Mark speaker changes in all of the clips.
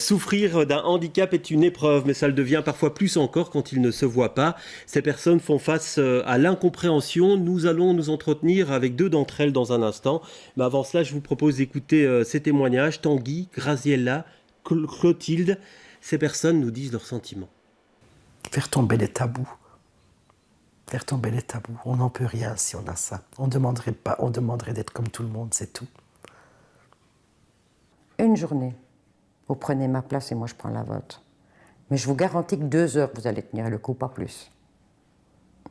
Speaker 1: Souffrir d'un handicap est une épreuve, mais ça le devient parfois plus encore quand il ne se voit pas. Ces personnes font face à l'incompréhension. Nous allons nous entretenir avec 2 d'entre elles dans un instant. Mais avant cela, je vous propose d'écouter ces témoignages. Tanguy, Graziella, Clotilde, ces personnes nous disent leurs sentiments.
Speaker 2: Faire tomber les tabous. Faire tomber les tabous. On n'en peut rien si on a ça. On ne demanderait pas, on demanderait d'être comme tout le monde, c'est tout.
Speaker 3: Une journée, vous prenez ma place et moi je prends la vôtre. Mais je vous garantis que 2 heures, vous allez tenir le coup, pas plus.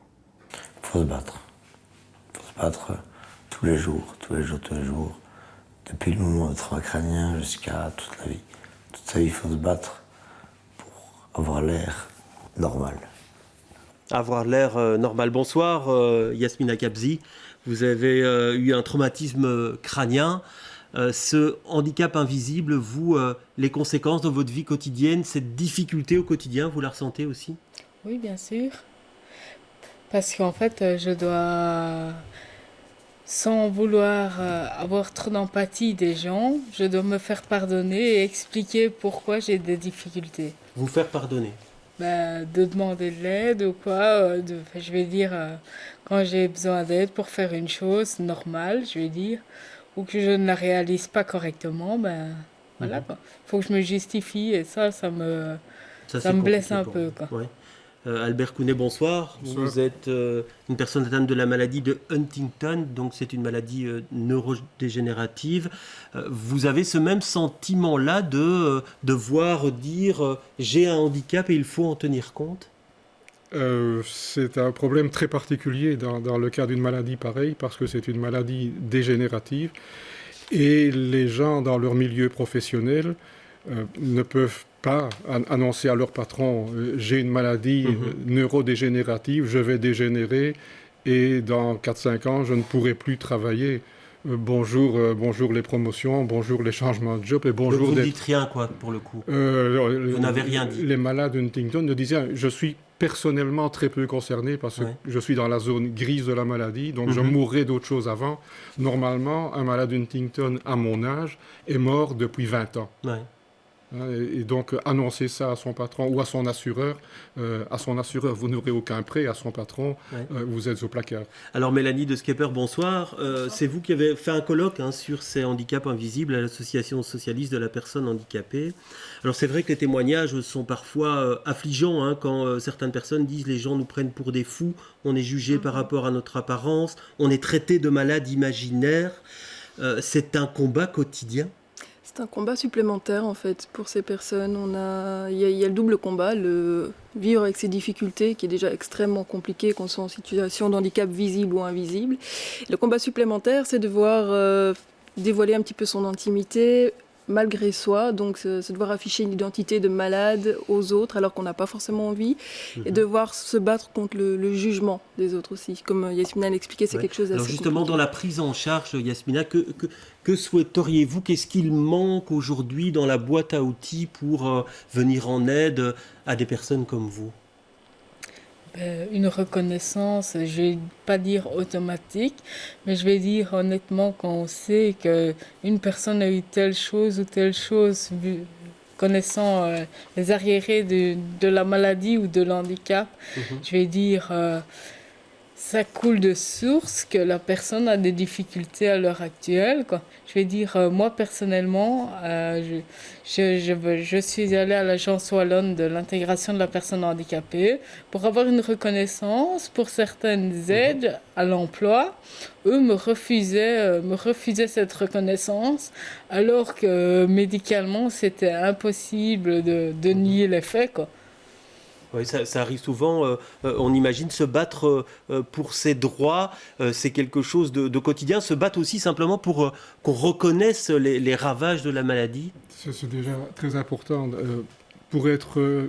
Speaker 4: Il faut se battre. Il faut se battre tous les jours. Depuis le moment du trauma crânien jusqu'à toute la vie. Toute sa vie, il faut se battre pour avoir l'air normal.
Speaker 1: Avoir l'air normal. Bonsoir, Yasmina Kabzi. Vous avez eu un traumatisme crânien. Ce handicap invisible, vous, les conséquences dans votre vie quotidienne, cette difficulté au quotidien, vous la ressentez aussi?
Speaker 5: Oui, bien sûr. Parce qu'en fait, je dois, sans vouloir avoir trop d'empathie des gens, je dois me faire pardonner et expliquer pourquoi j'ai des difficultés.
Speaker 1: Vous faire pardonner?
Speaker 5: De demander de l'aide ou quoi, je vais dire, quand j'ai besoin d'aide pour faire une chose normale, je vais dire, ou que je ne la réalise pas correctement, voilà quoi. Faut que je me justifie et ça me blesse un peu quoi.
Speaker 1: Ouais. Albert Kounet, bonsoir.
Speaker 6: Bonsoir.
Speaker 1: Vous êtes une personne atteinte de la maladie de Huntington, donc c'est une maladie neurodégénérative. Vous avez ce même sentiment-là de devoir dire j'ai un handicap et il faut en tenir compte?
Speaker 6: C'est un problème très particulier dans le cas d'une maladie pareille, parce que c'est une maladie dégénérative et les gens dans leur milieu professionnel ne peuvent pas annoncer à leur patron j'ai une maladie neurodégénérative, je vais dégénérer et dans 4-5 ans je ne pourrai plus travailler. Bonjour les promotions, bonjour les changements de job et bonjour...
Speaker 1: Donc vous ne dites rien quoi pour le coup? Vous n'avez rien dit?
Speaker 6: Les malades Huntington ne disaient je suis personnellement très peu concerné parce que je suis dans la zone grise de la maladie, donc je mourrai d'autres choses avant. Normalement, un malade Huntington à mon âge est mort depuis 20 ans.
Speaker 1: Ouais.
Speaker 6: Et donc, annoncer ça à son patron ou à son assureur, vous n'aurez aucun prêt, à son patron, vous êtes au placard.
Speaker 1: Alors, Mélanie de Skepper, bonsoir. C'est vous qui avez fait un colloque sur ces handicaps invisibles à l'Association socialiste de la personne handicapée. Alors, c'est vrai que les témoignages sont parfois affligeants quand certaines personnes disent les gens nous prennent pour des fous, on est jugé par rapport à notre apparence, on est traité de malades imaginaires. C'est un combat quotidien.
Speaker 7: C'est un combat supplémentaire en fait pour ces personnes. Il y a le double combat, le vivre avec ces difficultés qui est déjà extrêmement compliqué, qu'on soit en situation de handicap visible ou invisible. Le combat supplémentaire, c'est devoir dévoiler un petit peu son intimité malgré soi, donc c'est devoir afficher une identité de malade aux autres alors qu'on n'a pas forcément envie, et devoir se battre contre le jugement des autres aussi. Comme Yasmina l'expliquait, c'est quelque chose d'assez
Speaker 1: Alors justement,
Speaker 7: compliqué.
Speaker 1: dans la prise en charge, Yasmina, que souhaiteriez-vous? Qu'est-ce qu'il manque aujourd'hui dans la boîte à outils pour venir en aide à des personnes comme vous?
Speaker 5: Une reconnaissance, je vais pas dire automatique, mais je vais dire honnêtement quand on sait qu'une personne a eu telle chose ou telle chose, connaissant les arriérés de la maladie ou de l'handicap, je vais dire ça coule de source que la personne a des difficultés à l'heure actuelle, quoi. Je vais dire, moi personnellement, je suis allée à l'agence wallonne de l'intégration de la personne handicapée pour avoir une reconnaissance pour certaines aides à l'emploi. Eux me refusaient cette reconnaissance alors que médicalement c'était impossible de nier les faits, quoi.
Speaker 1: Oui, ça arrive souvent, on imagine se battre pour ses droits, c'est quelque chose de quotidien, se battre aussi simplement pour qu'on reconnaisse les ravages de la maladie.
Speaker 6: C'est déjà très important. Pour être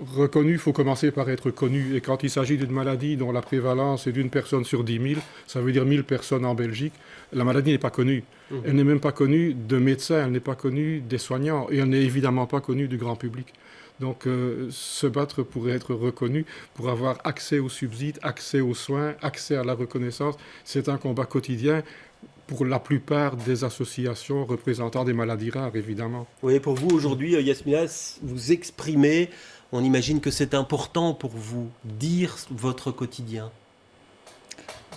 Speaker 6: reconnu, il faut commencer par être connu. Et quand il s'agit d'une maladie dont la prévalence est d'une personne sur 10 000, ça veut dire 1000 personnes en Belgique, la maladie n'est pas connue. Elle n'est même pas connue de médecins, elle n'est pas connue des soignants, et elle n'est évidemment pas connue du grand public. Donc, se battre pour être reconnu, pour avoir accès aux subsides, accès aux soins, accès à la reconnaissance, c'est un combat quotidien pour la plupart des associations représentant des maladies rares, évidemment.
Speaker 1: Oui, pour vous aujourd'hui, Yasmina, vous exprimez, on imagine que c'est important pour vous, dire votre quotidien.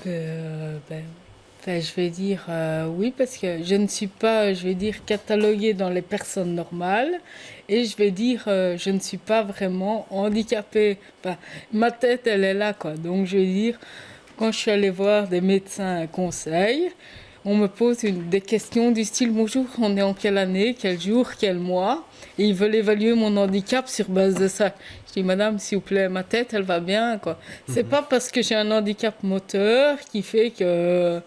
Speaker 5: Je vais dire oui, parce que je ne suis pas, je vais dire, cataloguée dans les personnes normales, et je vais dire, je ne suis pas vraiment handicapée. Enfin, ma tête, elle est là, quoi. Donc, je vais dire, quand je suis allée voir des médecins conseil, on me pose des questions du style, bonjour, on est en quelle année, quel jour, quel mois, et ils veulent évaluer mon handicap sur base de ça. Je dis, madame, s'il vous plaît, ma tête, elle va bien, quoi. C'est pas parce que j'ai un handicap moteur qui fait que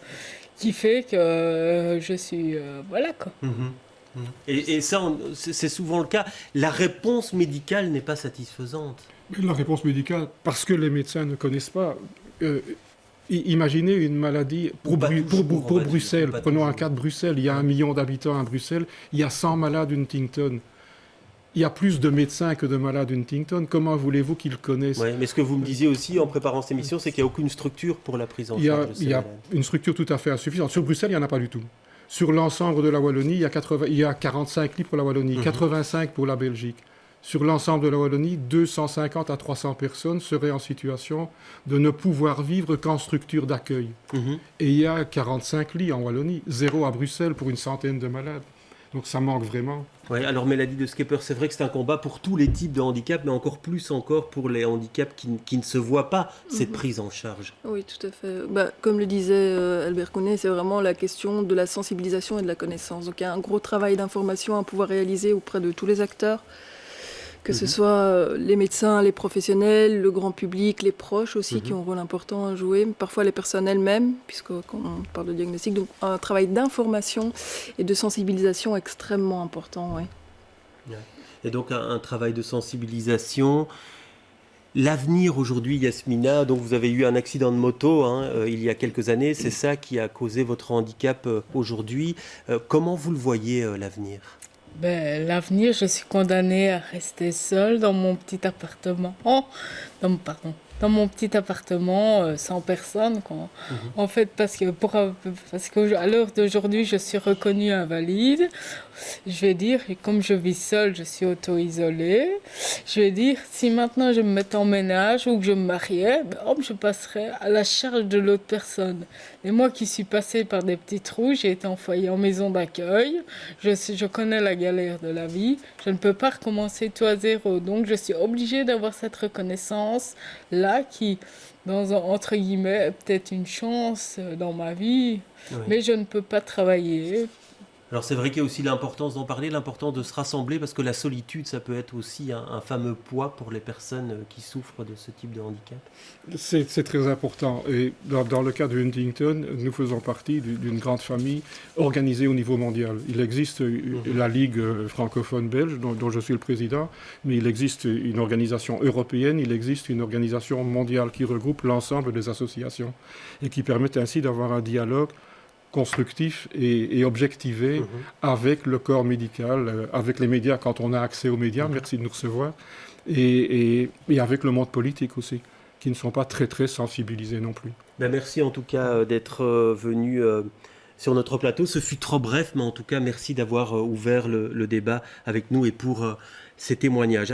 Speaker 5: je suis... voilà, quoi.
Speaker 1: Et ça, c'est souvent le cas. La réponse médicale n'est pas satisfaisante.
Speaker 6: Mais la réponse médicale, parce que les médecins ne connaissent pas... imaginez une maladie pour Bruxelles. Prenons un cas de Bruxelles. Il y a 1 million d'habitants à Bruxelles. Il y a 100 malades Huntington. Il y a plus de médecins que de malades Huntington. Comment voulez-vous qu'ils connaissent?
Speaker 1: Oui, mais ce que vous me disiez aussi en préparant cette émission, c'est qu'il n'y a aucune structure pour la prise en charge de ces malades.
Speaker 6: Il y a une structure tout à fait insuffisante. Sur Bruxelles, il n'y en a pas du tout. Sur l'ensemble de la Wallonie, il y a 45 lits pour la Wallonie, 85 pour la Belgique. Sur l'ensemble de la Wallonie, 250 à 300 personnes seraient en situation de ne pouvoir vivre qu'en structure d'accueil. Et il y a 45 lits en Wallonie, 0 à Bruxelles pour une centaine de malades. Donc ça manque vraiment.
Speaker 1: Oui, alors Mélanie de Schepper, c'est vrai que c'est un combat pour tous les types de handicaps, mais encore plus encore pour les handicaps qui ne se voient pas, cette prise en charge.
Speaker 7: Oui, tout à fait. Comme le disait Albert Connet, c'est vraiment la question de la sensibilisation et de la connaissance. Donc il y a un gros travail d'information à pouvoir réaliser auprès de tous les acteurs, que ce soit les médecins, les professionnels, le grand public, les proches aussi, qui ont un rôle important à jouer, parfois les personnes elles-mêmes, puisque quand on parle de diagnostic, donc un travail d'information et de sensibilisation extrêmement important, oui.
Speaker 1: Et donc un travail de sensibilisation. L'avenir aujourd'hui, Yasmina, donc vous avez eu un accident de moto il y a quelques années, c'est ça qui a causé votre handicap aujourd'hui. Comment vous le voyez, l'avenir ?
Speaker 5: L'avenir, je suis condamnée à rester seule dans mon petit appartement. Dans mon petit appartement, sans personne, quoi. En fait, parce que à l'heure d'aujourd'hui, je suis reconnue invalide. Je vais dire, et comme je vis seule, je suis auto-isolée. Je vais dire, si maintenant je me mettais en ménage ou que je me mariais, je passerais à la charge de l'autre personne. Et moi qui suis passée par des petits trous, j'ai été envoyée en maison d'accueil. Je connais la galère de la vie. Je ne peux pas recommencer tout à zéro. Donc je suis obligée d'avoir cette reconnaissance-là qui, entre guillemets, est peut-être une chance dans ma vie. Oui. Mais je ne peux pas travailler.
Speaker 1: Alors c'est vrai qu'il y a aussi l'importance d'en parler, l'importance de se rassembler, parce que la solitude, ça peut être aussi un fameux poids pour les personnes qui souffrent de ce type de handicap.
Speaker 6: C'est très important. Et dans le cas de Huntington, nous faisons partie d'une grande famille organisée au niveau mondial. Il existe la Ligue francophone belge, dont je suis le président, mais il existe une organisation européenne, il existe une organisation mondiale qui regroupe l'ensemble des associations et qui permet ainsi d'avoir un dialogue constructif et objectivé avec le corps médical, avec les médias quand on a accès aux médias, merci de nous recevoir, et avec le monde politique aussi, qui ne sont pas très sensibilisés non plus.
Speaker 1: Merci en tout cas d'être venu sur notre plateau. Ce fut trop bref, mais en tout cas merci d'avoir ouvert le débat avec nous et pour ces témoignages.